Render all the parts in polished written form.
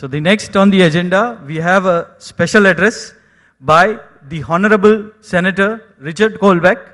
So the next on the agenda, we have a special address by the Honorable Senator Richard Colbeck,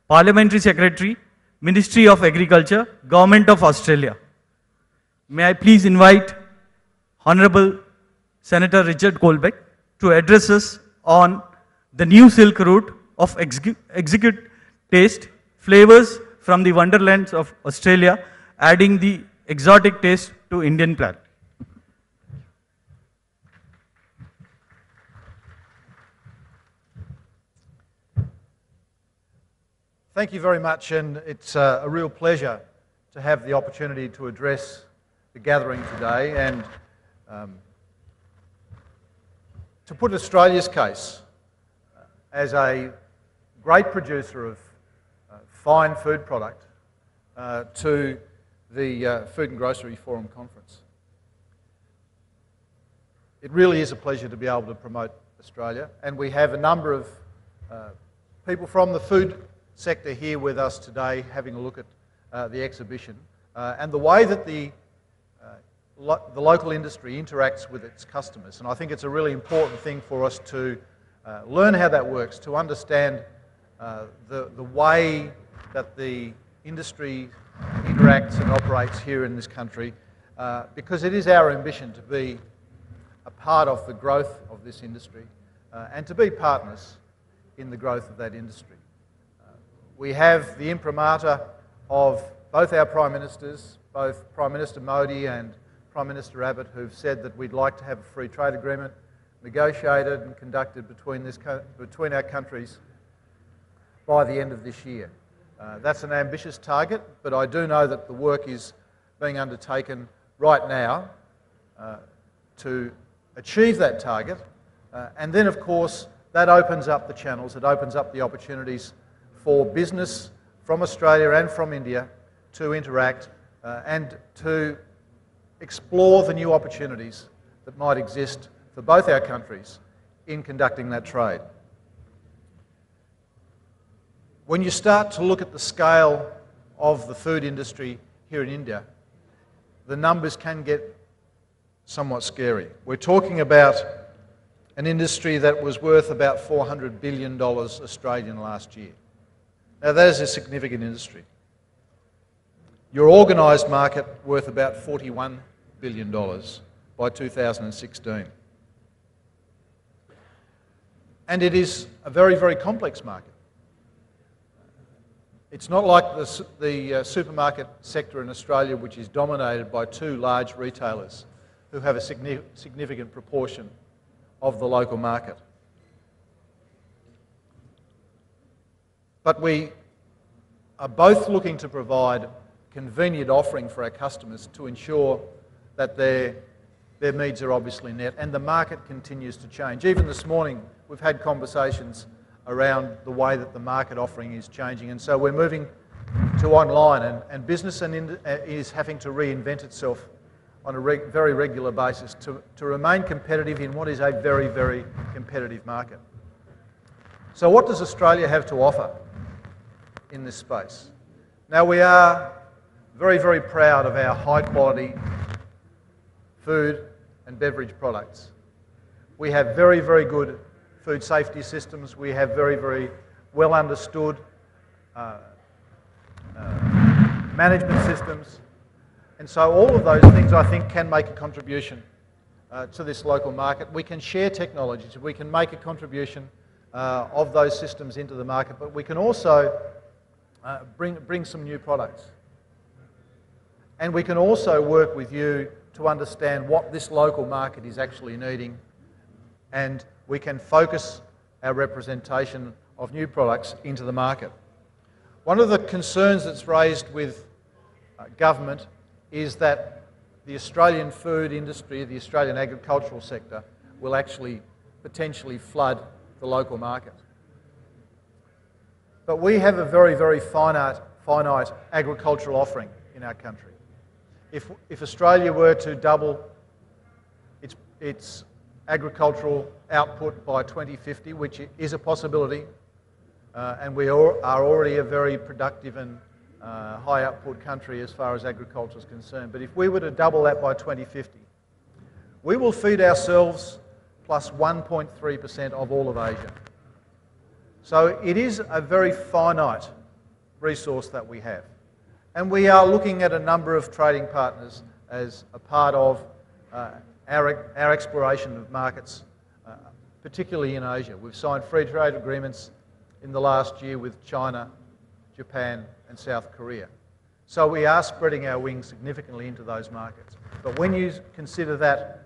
Parliamentary Secretary, Ministry of Agriculture, Government of Australia. May I please invite Honorable Senator Richard Colbeck to address us on the new Silk Route of Exquisite taste, flavors from the wonderlands of Australia, adding the exotic taste to Indian palate. Thank you very much, and it's a real pleasure to have the opportunity to address the gathering today and to put Australia's case as a great producer of fine food product to the Food and Grocery Forum Conference. It really is a pleasure to be able to promote Australia, and we have a number of people from the food sector here with us today having a look at the exhibition and the way that the local industry interacts with its customers. And I think it's a really important thing for us to learn how that works, to understand the way that the industry interacts and operates here in this country, because it is our ambition to be a part of the growth of this industry and to be partners in the growth of that industry. We have the imprimatur of both our Prime Ministers, both Prime Minister Modi and Prime Minister Abbott, who've said that we'd like to have a free trade agreement negotiated and conducted between our countries by the end of this year. That's an ambitious target, but I do know that the work is being undertaken right now to achieve that target. And then, of course, that opens up the channels, it opens up the opportunities for business from Australia and from India to interact and to explore the new opportunities that might exist for both our countries in conducting that trade. When you start to look at the scale of the food industry here in India, the numbers can get somewhat scary. We're talking about an industry that was worth about $400 billion Australian last year. Now that is a significant industry. Your organised market worth about $41 billion by 2016. And it is a very, very complex market. It's not like the supermarket sector in Australia, which is dominated by two large retailers who have a significant proportion of the local market. But we are both looking to provide convenient offering for our customers to ensure that their needs are obviously met, and the market continues to change. Even this morning, we've had conversations around the way that the market offering is changing, and so we're moving to online, and business is having to reinvent itself on a very regular basis to remain competitive in what is a very, very competitive market. So what does Australia have to offer in this space? Now, we are very, very proud of our high quality food and beverage products. We have very, very good food safety systems. We have very, very well understood management systems. And so all of those things, I think, can make a contribution to this local market. We can share technologies. We can make a contribution of those systems into the market, but we can also bring some new products. And we can also work with you to understand what this local market is actually needing, and we can focus our representation of new products into the market. One of the concerns that's raised with government is that the Australian food industry, the Australian agricultural sector, will actually potentially flood the local market. But we have a very, very finite agricultural offering in our country. If Australia were to double its agricultural output by 2050, which is a possibility, and we are already a very productive and high output country as far as agriculture is concerned, but if we were to double that by 2050, we will feed ourselves plus 1.3% of all of Asia. So it is a very finite resource that we have. And we are looking at a number of trading partners as a part of our exploration of markets, particularly in Asia. We've signed free trade agreements in the last year with China, Japan and South Korea. So we are spreading our wings significantly into those markets. But when you consider that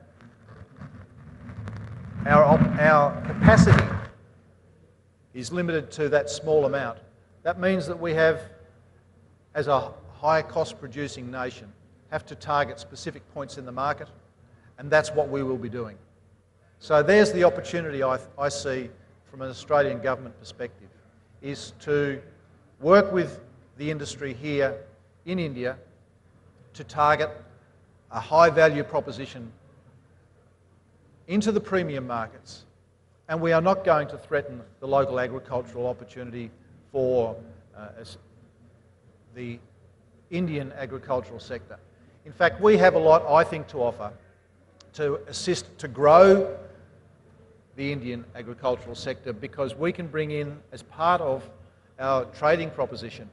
our capacity is limited to that small amount, that means that we have, as a high cost producing nation, have to target specific points in the market, and that's what we will be doing. So there's the opportunity I see from an Australian government perspective, is to work with the industry here in India to target a high value proposition into the premium markets. And we are not going to threaten the local agricultural opportunity for the Indian agricultural sector. In fact, we have a lot, I think, to offer to assist to grow the Indian agricultural sector, because we can bring in, as part of our trading proposition,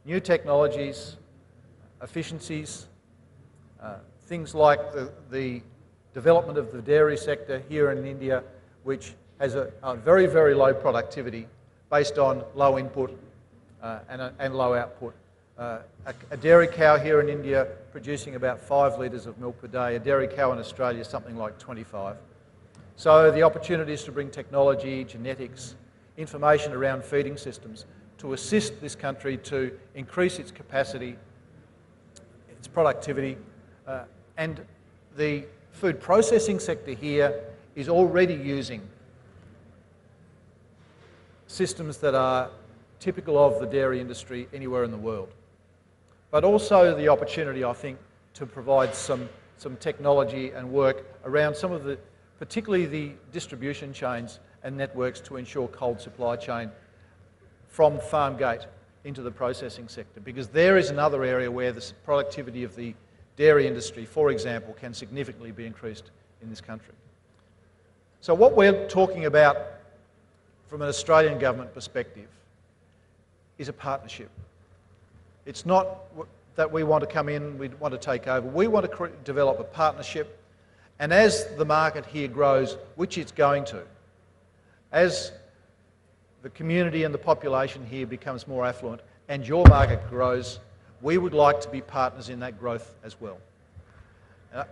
new technologies, efficiencies, things like the development of the dairy sector here in India, which has a very, very low productivity based on low input and low output. A dairy cow here in India producing about 5 litres of milk per day. A dairy cow in Australia something like 25. So the opportunities to bring technology, genetics, information around feeding systems to assist this country to increase its capacity, its productivity, and the food processing sector here is already using systems that are typical of the dairy industry anywhere in the world. But also the opportunity, I think, to provide some technology and work around some of the, particularly the distribution chains and networks to ensure cold supply chain from farm gate into the processing sector, because there is another area where the productivity of the dairy industry, for example, can significantly be increased in this country. So what we're talking about from an Australian government perspective is a partnership. It's not that we want to come in, we want to take over. We want to develop a partnership, and as the market here grows, which it's going to, as the community and the population here becomes more affluent and your market grows, we would like to be partners in that growth as well.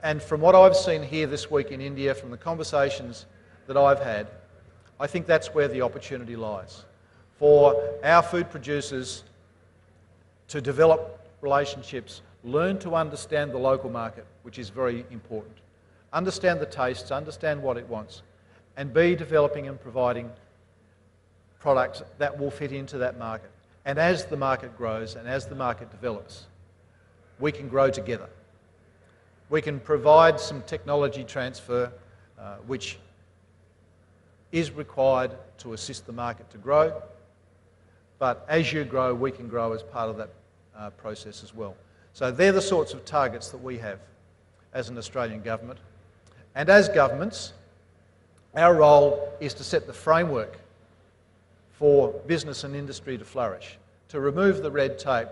And from what I've seen here this week in India, from the conversations that I've had, I think that's where the opportunity lies. For our food producers to develop relationships, learn to understand the local market, which is very important, understand the tastes, understand what it wants, and be developing and providing products that will fit into that market. And as the market grows and as the market develops, we can grow together. We can provide some technology transfer which is required to assist the market to grow, but as you grow, we can grow as part of that process as well. So they're the sorts of targets that we have as an Australian government. And as governments, our role is to set the framework for business and industry to flourish, to remove the red tape,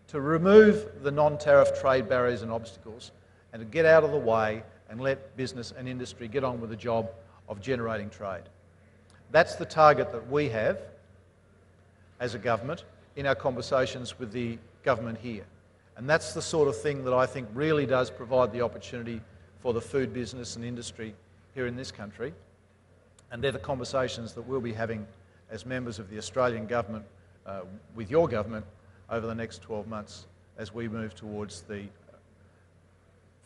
to remove the non-tariff trade barriers and obstacles, and to get out of the way and let business and industry get on with the job of generating trade. That's the target that we have as a government in our conversations with the government here. And that's the sort of thing that I think really does provide the opportunity for the food business and industry here in this country. And they're the conversations that we'll be having as members of the Australian government with your government over the next 12 months as we move towards the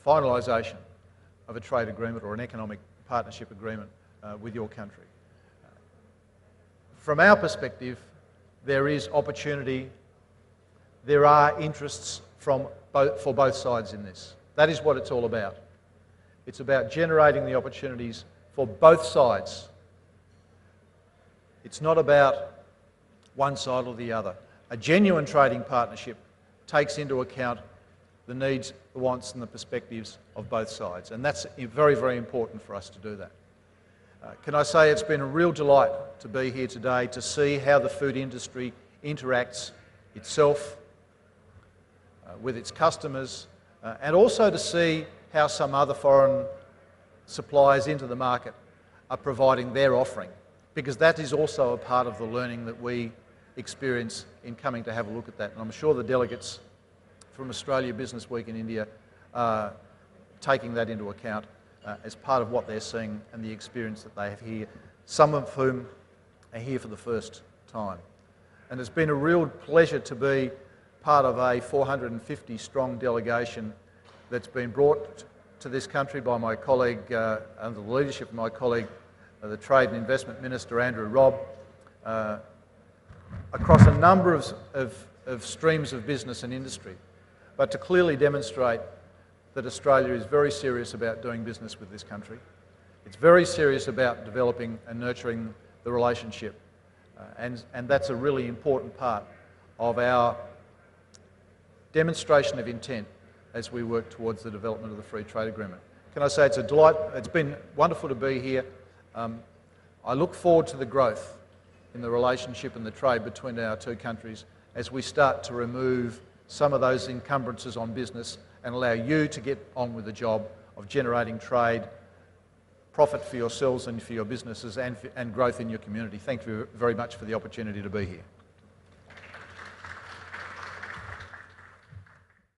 finalisation of a trade agreement or an economic partnership agreement with your country. From our perspective, there is opportunity, there are interests for both sides in this. That is what it's all about. It's about generating the opportunities for both sides. It's not about one side or the other. A genuine trading partnership takes into account the needs, the wants and the perspectives of both sides. And that's very, very important for us to do that. Can I say it's been a real delight to be here today to see how the food industry interacts itself with its customers, and also to see how some other foreign suppliers into the market are providing their offering, because that is also a part of the learning that we experience in coming to have a look at that. And I'm sure the delegates from Australia Business Week in India are taking that into account as part of what they're seeing and the experience that they have here, some of whom are here for the first time. And it's been a real pleasure to be part of a 450 strong delegation that's been brought to this country by my colleague, under the leadership of my colleague, the Trade and Investment Minister Andrew Robb, across a number of streams of business and industry, but to clearly demonstrate that Australia is very serious about doing business with this country. It's very serious about developing and nurturing the relationship, and that's a really important part of our demonstration of intent as we work towards the development of the Free Trade Agreement. Can I say it's a delight, it's been wonderful to be here. I look forward to the growth in the relationship and the trade between our two countries as we start to remove some of those encumbrances on business and allow you to get on with the job of generating trade, profit for yourselves and for your businesses, and growth in your community. Thank you very much for the opportunity to be here.